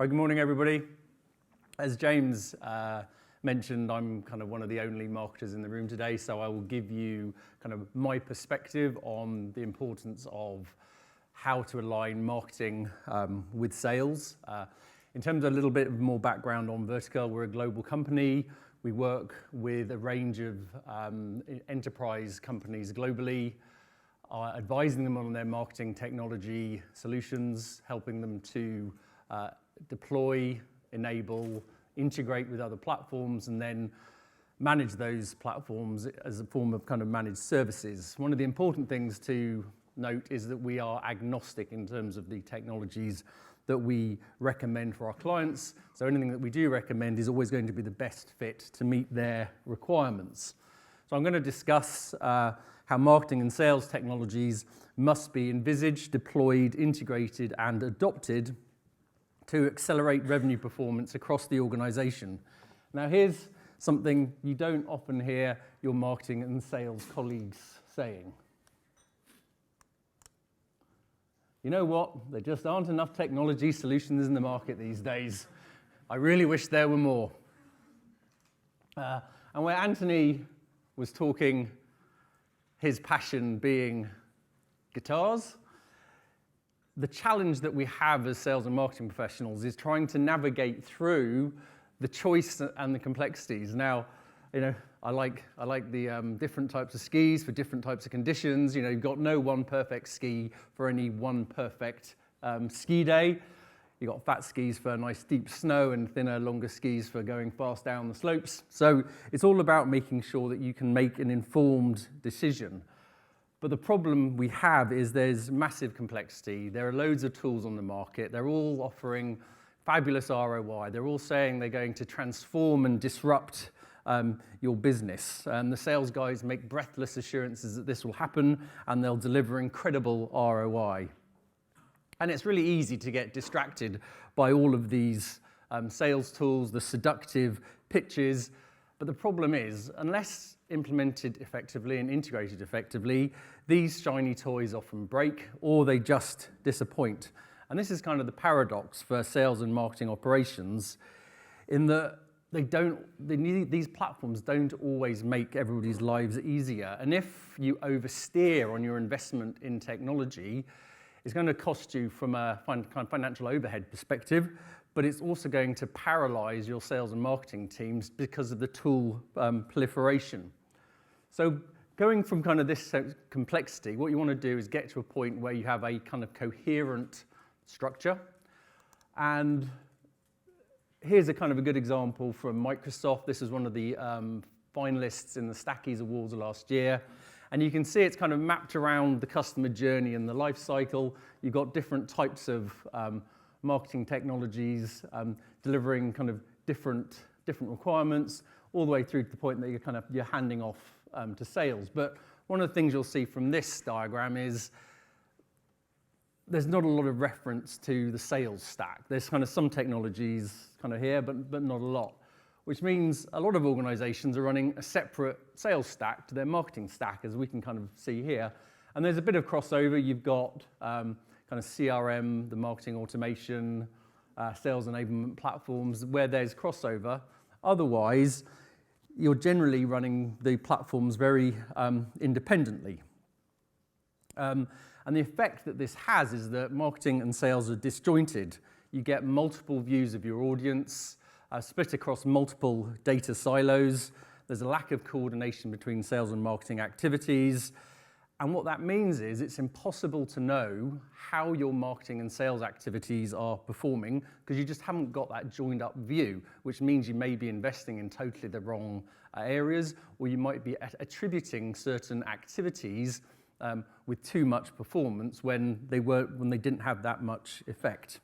Right, good morning, everybody. As James mentioned, I'm kind of one of the only marketers in the room today, so I will give you kind of my perspective on the importance of how to align marketing with sales. In terms of a little bit more background on Verticurl, we're a global company. We work with a range of enterprise companies globally, advising them on their marketing technology solutions, helping them to deploy, enable, integrate with other platforms, and then manage those platforms as a form of kind of managed services. One of the important things to note is that we are agnostic in terms of the technologies that we recommend for our clients. So anything that we do recommend is always going to be the best fit to meet their requirements. So I'm going to discuss how marketing and sales technologies must be envisaged, deployed, integrated, and adopted to accelerate revenue performance across the organization. Now, here's something you don't often hear your marketing and sales colleagues saying. You know what? There just aren't enough technology solutions in the market these days. I really wish there were more. And where Anthony was talking, his passion being guitars, the challenge that we have as sales and marketing professionals is trying to navigate through the choice and the complexities. Now, you know, I like the different types of skis for different types of conditions. You know, you've got no one perfect ski for any one perfect ski day. You've got fat skis for nice deep snow and thinner, longer skis for going fast down the slopes. So it's all about making sure that you can make an informed decision. But the problem we have is there's massive complexity. There are loads of tools on the market. They're all offering fabulous ROI. They're all saying they're going to transform and disrupt your business. And the sales guys make breathless assurances that this will happen and they'll deliver incredible ROI. And it's really easy to get distracted by all of these sales tools, the seductive pitches. But the problem is, unless implemented effectively and integrated effectively, these shiny toys often break or they just disappoint. And this is kind of the paradox for sales and marketing operations in that these platforms don't always make everybody's lives easier. And if you oversteer on your investment in technology, it's going to cost you from a kind of financial overhead perspective, but it's also going to paralyze your sales and marketing teams because of the tool proliferation. So going from kind of this complexity, what you want to do is get to a point where you have a kind of coherent structure. And here's a kind of a good example from Microsoft. This is one of the finalists in the Stackies Awards last year. And you can see it's kind of mapped around the customer journey and the life cycle. You've got different types of marketing technologies delivering kind of different requirements, all the way through to the point that you're handing off to sales. But one of the things you'll see from this diagram is there's not a lot of reference to the sales stack. There's kind of some technologies kind of here, but not a lot, which means a lot of organizations are running a separate sales stack to their marketing stack, as we can kind of see here. And there's a bit of crossover. You've got kind of CRM, the marketing automation, sales enablement platforms where there's crossover. Otherwise, you're generally running the platforms very independently. And the effect that this has is that marketing and sales are disjointed. You get multiple views of your audience, split across multiple data silos. There's a lack of coordination between sales and marketing activities. And what that means is it's impossible to know how your marketing and sales activities are performing because you just haven't got that joined up view, which means you may be investing in totally the wrong areas, or you might be attributing certain activities with too much performance when they didn't have that much effect.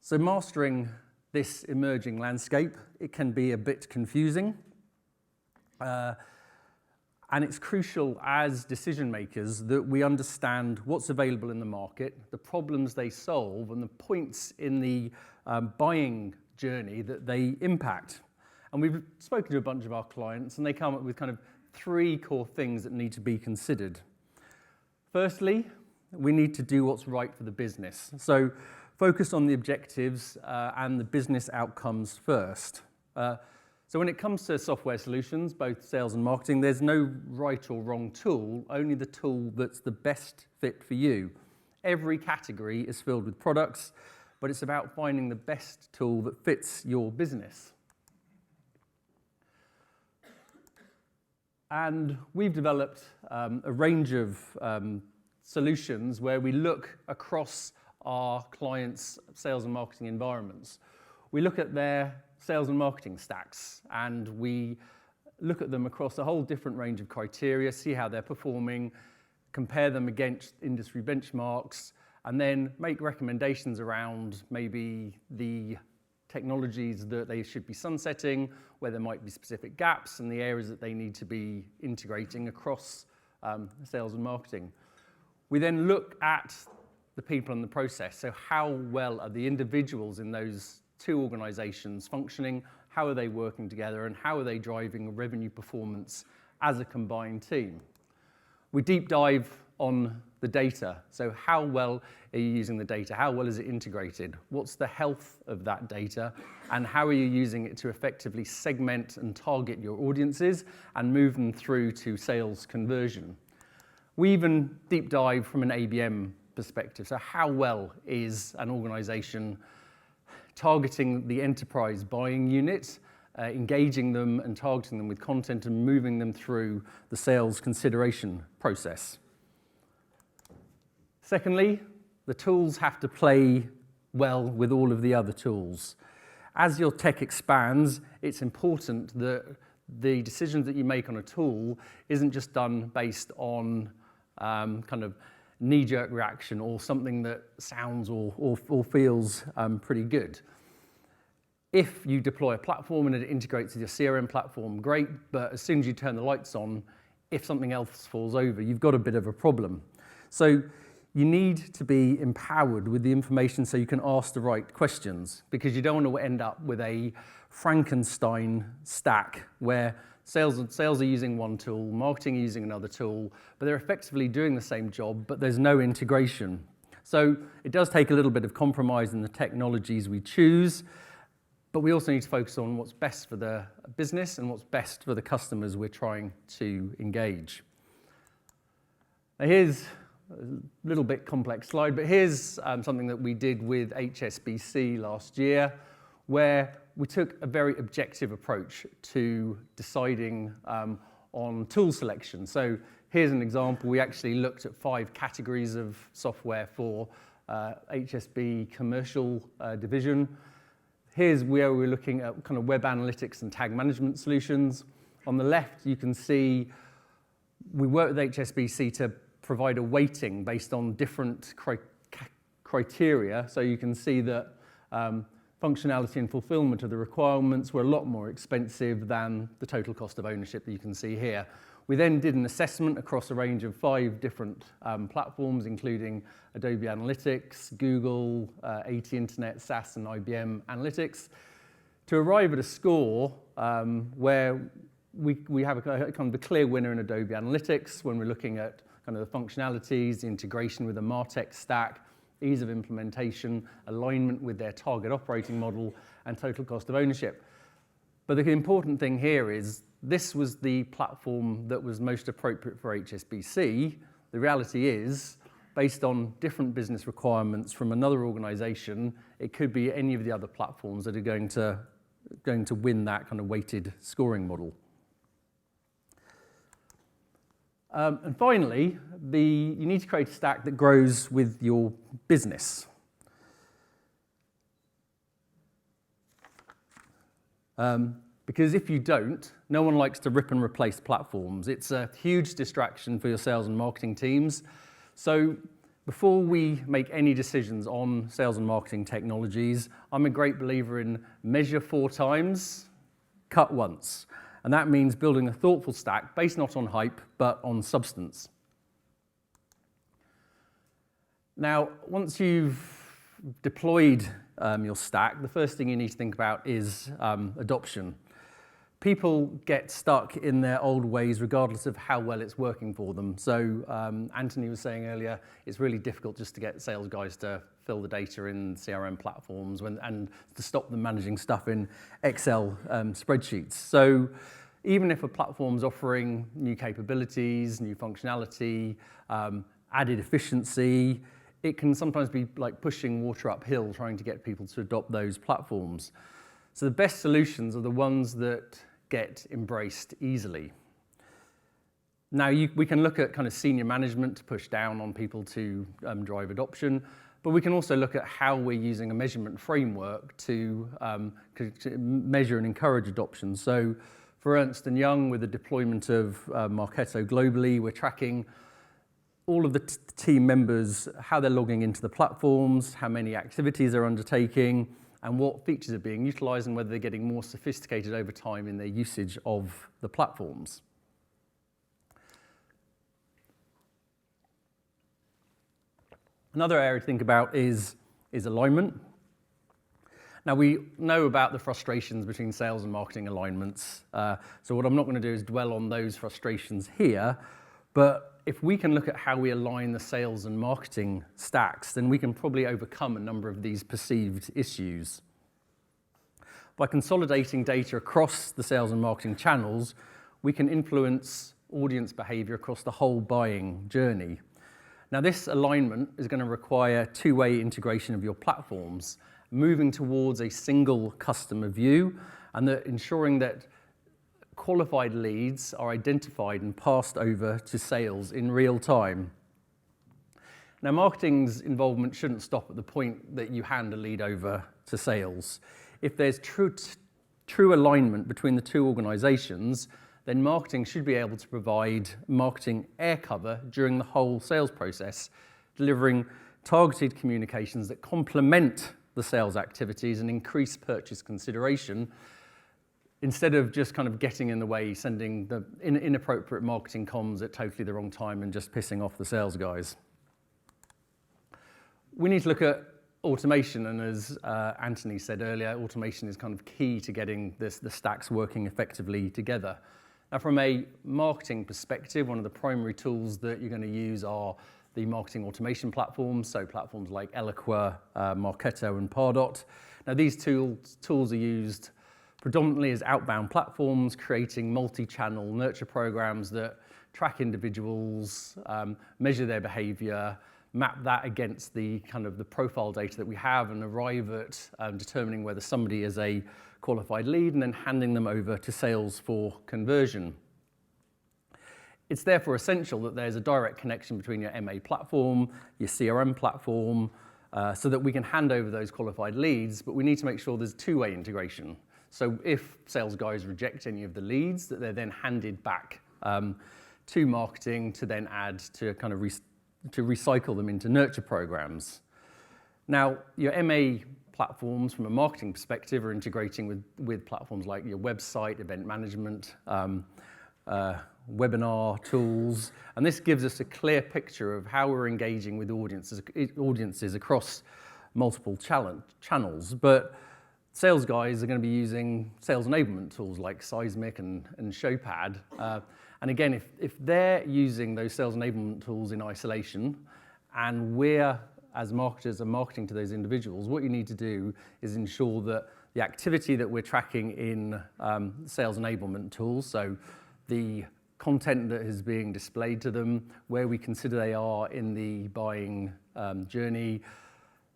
So mastering this emerging landscape, it can be a bit confusing. And it's crucial as decision makers that we understand what's available in the market, the problems they solve, and the points in the buying journey that they impact. And we've spoken to a bunch of our clients, and they come up with kind of 3 core things that need to be considered. Firstly, we need to do what's right for the business. So focus on the objectives and the business outcomes first. So when it comes to software solutions, both sales and marketing, there's no right or wrong tool, only the tool that's the best fit for you. Every category is filled with products, but it's about finding the best tool that fits your business. And we've developed a range of solutions where we look across our clients' sales and marketing environments. We look at their sales and marketing stacks, and we look at them across a whole different range of criteria, see how they're performing, compare them against industry benchmarks, and then make recommendations around maybe the technologies that they should be sunsetting, where there might be specific gaps, and the areas that they need to be integrating across sales and marketing. We then look at the people and the process. So how well are the individuals in those two organizations functioning? How are they working together? And how are they driving revenue performance as a combined team? We deep dive on the data. So how well are you using the data? How well is it integrated? What's the health of that data? And how are you using it to effectively segment and target your audiences and move them through to sales conversion? We even deep dive from an ABM perspective. So how well is an organization targeting the enterprise buying unit, engaging them and targeting them with content and moving them through the sales consideration process? Secondly, the tools have to play well with all of the other tools. As your tech expands, it's important that the decisions that you make on a tool isn't just done based on kind of knee-jerk reaction or something that sounds or feels pretty good. If you deploy a platform and it integrates with your CRM platform, great, but as soon as you turn the lights on, if something else falls over, you've got a bit of a problem. So you need to be empowered with the information so you can ask the right questions, because you don't want to end up with a Frankenstein stack where sales are using one tool, marketing are using another tool, but they're effectively doing the same job, but there's no integration. So it does take a little bit of compromise in the technologies we choose, but we also need to focus on what's best for the business and what's best for the customers we're trying to engage. Now here's a little bit complex slide, but here's something that we did with HSBC last year, where we took a very objective approach to deciding on tool selection. So here's an example. We actually looked at 5 categories of software for HSB commercial division. Here's where we're looking at kind of web analytics and tag management solutions. On the left, you can see we worked with HSBC to provide a weighting based on different criteria. So you can see that functionality and fulfillment of the requirements were a lot more expensive than the total cost of ownership that you can see here. We then did an assessment across a range of 5 different platforms, including Adobe Analytics, Google, AT Internet, SaaS, and IBM Analytics, to arrive at a score where we have a kind of a clear winner in Adobe Analytics when we're looking at kind of the functionalities, the integration with the MarTech stack, ease of implementation, alignment with their target operating model, and total cost of ownership. But the important thing here is this was the platform that was most appropriate for HSBC. The reality is, based on different business requirements from another organization, it could be any of the other platforms that are going to win that kind of weighted scoring model. And finally, you need to create a stack that grows with your business. Because if you don't, no one likes to rip and replace platforms. It's a huge distraction for your sales and marketing teams. So before we make any decisions on sales and marketing technologies, I'm a great believer in measure 4 times, cut once. And that means building a thoughtful stack based not on hype, but on substance. Now, once you've deployed your stack, the first thing you need to think about is adoption. people get stuck in their old ways regardless of how well it's working for them. So Anthony was saying earlier, it's really difficult just to get sales guys to fill the data in CRM platforms and to stop them managing stuff in Excel spreadsheets. So even if a platform's offering new capabilities, new functionality, added efficiency, it can sometimes be like pushing water uphill trying to get people to adopt those platforms. So the best solutions are the ones that get embraced easily. Now we can look at kind of senior management to push down on people to drive adoption, but we can also look at how we're using a measurement framework to measure and encourage adoption. So for Ernst & Young, with the deployment of Marketo globally, we're tracking all of the team members, how they're logging into the platforms, how many activities they're undertaking, and what features are being utilized and whether they're getting more sophisticated over time in their usage of the platforms. Another area to think about is alignment. Now, we know about the frustrations between sales and marketing alignments, so what I'm not going to do is dwell on those frustrations here, but if we can look at how we align the sales and marketing stacks, then we can probably overcome a number of these perceived issues. By consolidating data across the sales and marketing channels, we can influence audience behavior across the whole buying journey. Now, this alignment is going to require two-way integration of your platforms, moving towards a single customer view, and ensuring that qualified leads are identified and passed over to sales in real time. Now, marketing's involvement shouldn't stop at the point that you hand a lead over to sales. If there's true alignment between the two organizations, then marketing should be able to provide marketing air cover during the whole sales process, delivering targeted communications that complement the sales activities and increase purchase consideration, instead of just kind of getting in the way, sending the inappropriate marketing comms at totally the wrong time and just pissing off the sales guys. We need to look at automation, and as Anthony said earlier, automation is kind of key to getting the stacks working effectively together. Now, from a marketing perspective, one of the primary tools that you're going to use are the marketing automation platforms, so platforms like Eloqua, Marketo, and Pardot. Now, these tools are used predominantly as outbound platforms, creating multi-channel nurture programs that track individuals, measure their behavior, map that against the kind of the profile data that we have, and arrive at determining whether somebody is a qualified lead and then handing them over to sales for conversion. It's therefore essential that there's a direct connection between your MA platform, your CRM platform, so that we can hand over those qualified leads, but we need to make sure there's two-way integration. So if sales guys reject any of the leads, that they're then handed back to marketing to then add to kind of to recycle them into nurture programs. Now, your MA platforms from a marketing perspective are integrating with platforms like your website, event management, webinar tools, and this gives us a clear picture of how we're engaging with audiences across multiple channels. But sales guys are going to be using sales enablement tools like Seismic and Showpad. And again, if they're using those sales enablement tools in isolation, and we're, as marketers, are marketing to those individuals, what you need to do is ensure that the activity that we're tracking in sales enablement tools, so the content that is being displayed to them, where we consider they are in the buying journey,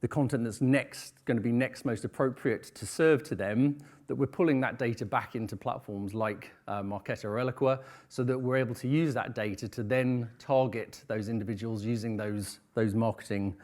the content that's going to be next most appropriate to serve to them, that we're pulling that data back into platforms like Marketo or Eloqua, so that we're able to use that data to then target those individuals using those marketing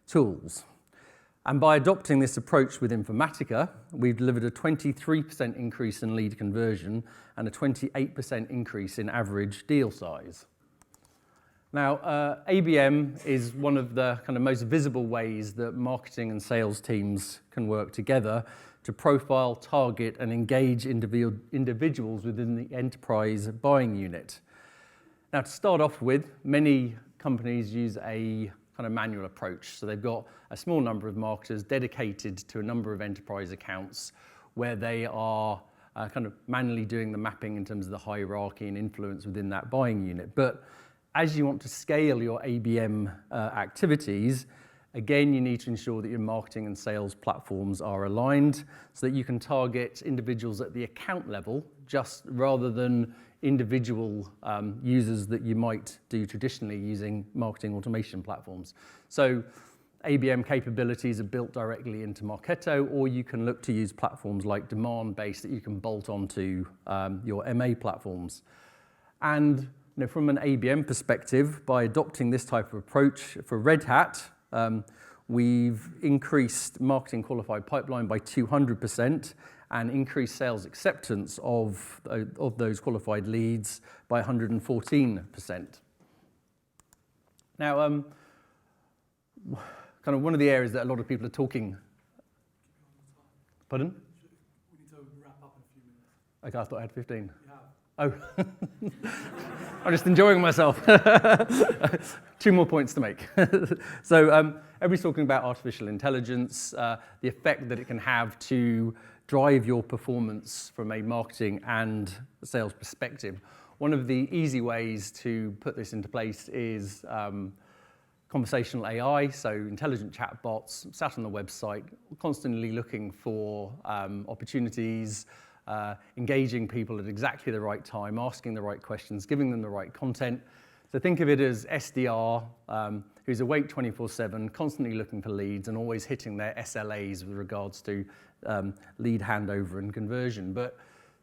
tools. And by adopting this approach with Informatica, we've delivered a 23% increase in lead conversion and a 28% increase in average deal size. Now, ABM is one of the kind of most visible ways that marketing and sales teams can work together to profile, target, and engage individuals within the enterprise buying unit. Now, to start off with, many companies use a kind of manual approach. So they've got a small number of marketers dedicated to a number of enterprise accounts where they are kind of manually doing the mapping in terms of the hierarchy and influence within that buying unit. But as you want to scale your ABM activities, again, you need to ensure that your marketing and sales platforms are aligned so that you can target individuals at the account level, just rather than individual users that you might do traditionally using marketing automation platforms. So ABM capabilities are built directly into Marketo, or you can look to use platforms like Demandbase that you can bolt onto your MA platforms. And from an ABM perspective, by adopting this type of approach for Red Hat, we've increased marketing qualified pipeline by 200% and increased sales acceptance of those qualified leads by 114%. Now, kind of one of the areas that a lot of people are talking. Pardon? We need to wrap up in a few minutes. Okay, I thought I had 15. You have. Oh, I'm just enjoying myself. 2 more points to make. So everybody's talking about artificial intelligence, the effect that it can have to drive your performance from a marketing and sales perspective. One of the easy ways to put this into place is conversational AI, so intelligent chatbots sat on the website, constantly looking for opportunities, engaging people at exactly the right time, asking the right questions, giving them the right content. So think of it as SDR, who's awake 24/7, constantly looking for leads and always hitting their SLAs with regards to lead handover and conversion. But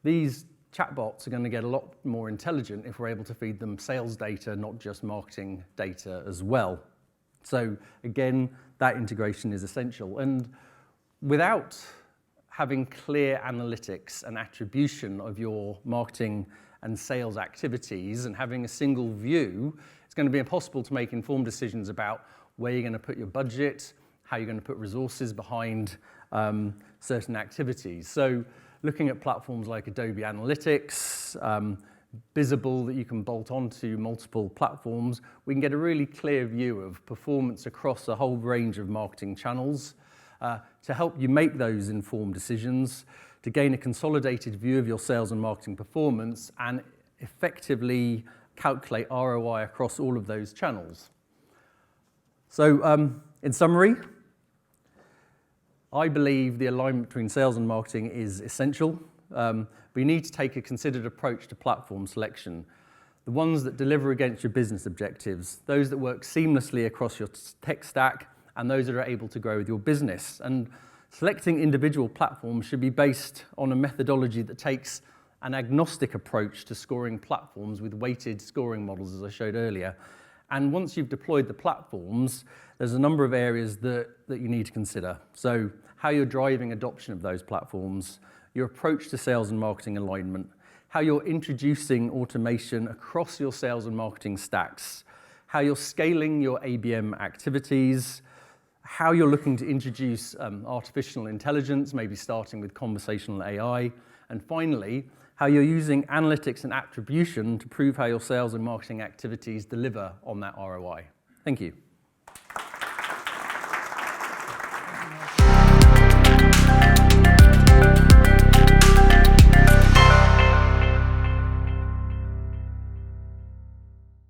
these chatbots are going to get a lot more intelligent if we're able to feed them sales data, not just marketing data as well. So again, that integration is essential. And without having clear analytics and attribution of your marketing and sales activities and having a single view, it's going to be impossible to make informed decisions about where you're going to put your budget, how you're going to put resources behind certain activities. So looking at platforms like Adobe Analytics, Visible that you can bolt onto multiple platforms, we can get a really clear view of performance across a whole range of marketing channels to help you make those informed decisions, to gain a consolidated view of your sales and marketing performance and effectively calculate ROI across all of those channels. So in summary, I believe the alignment between sales and marketing is essential. But you need to take a considered approach to platform selection. The ones that deliver against your business objectives, those that work seamlessly across your tech stack, and those that are able to grow with your business. And selecting individual platforms should be based on a methodology that takes an agnostic approach to scoring platforms with weighted scoring models, as I showed earlier. And once you've deployed the platforms, there's a number of areas that you need to consider. So how you're driving adoption of those platforms, your approach to sales and marketing alignment, how you're introducing automation across your sales and marketing stacks, how you're scaling your ABM activities, how you're looking to introduce artificial intelligence, maybe starting with conversational AI, and finally, how you're using analytics and attribution to prove how your sales and marketing activities deliver on that ROI. Thank you.